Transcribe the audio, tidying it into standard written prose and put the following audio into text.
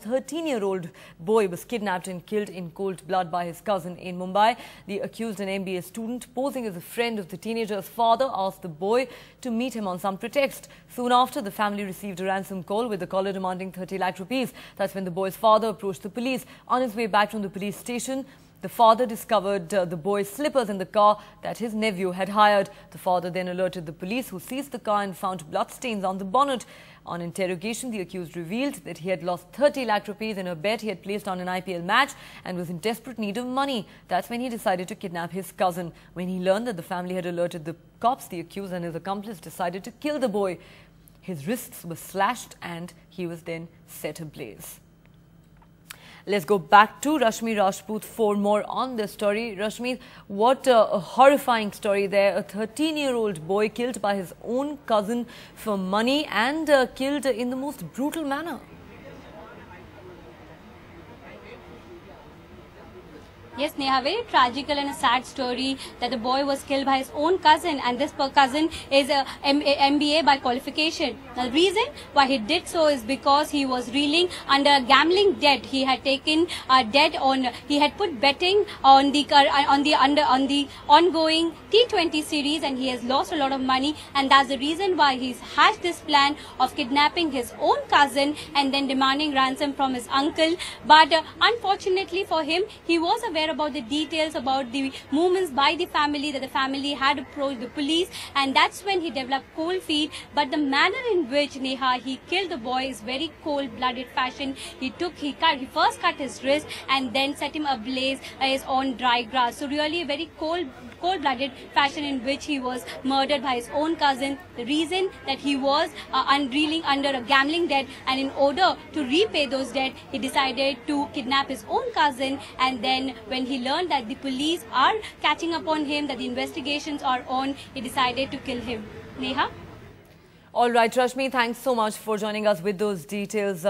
13-year-old boy was kidnapped and killed in cold blood by his cousin in Mumbai. The accused, an MBA student, posing as a friend of the teenager's father, asked the boy to meet him on some pretext. Soon after, the family received a ransom call with the caller demanding 30 lakh rupees. That's when the boy's father approached the police. On his way back from the police station, the father discovered the boy's slippers in the car that his nephew had hired. The father then alerted the police, who seized the car and found bloodstains on the bonnet. On interrogation, the accused revealed that he had lost 30 lakh rupees in a bet he had placed on an IPL match and was in desperate need of money. That's when he decided to kidnap his cousin. When he learned that the family had alerted the cops, the accused and his accomplice decided to kill the boy. His wrists were slashed and he was then set ablaze. Let's go back to Rashmi Rajput for more on this story. Rashmi, what a horrifying story there. A 13-year-old boy killed by his own cousin for money and killed in the most brutal manner. Yes, Neha, very tragical and a sad story that the boy was killed by his own cousin, and this cousin is a MBA by qualification. Now, the reason why he did so is because he was reeling under a gambling debt. He had taken debt on, he had put betting on the ongoing T20 series, and he has lost a lot of money, and that's the reason why he's hatched this plan of kidnapping his own cousin and then demanding ransom from his uncle. But unfortunately for him, he was aware about the details about the movements by the family, that the family had approached the police, and that's when he developed cold feet. But the manner in which, Neha, he killed the boy is very cold-blooded fashion. He first cut his wrist and then set him ablaze on dry grass. So really a very cold-blooded fashion in which he was murdered by his own cousin. The reason that he was reeling under a gambling debt, and in order to repay those debts, he decided to kidnap his own cousin, and then when he learned that the police are catching up on him, that the investigations are on, he decided to kill him. Neha? All right, Rashmi, thanks so much for joining us with those details.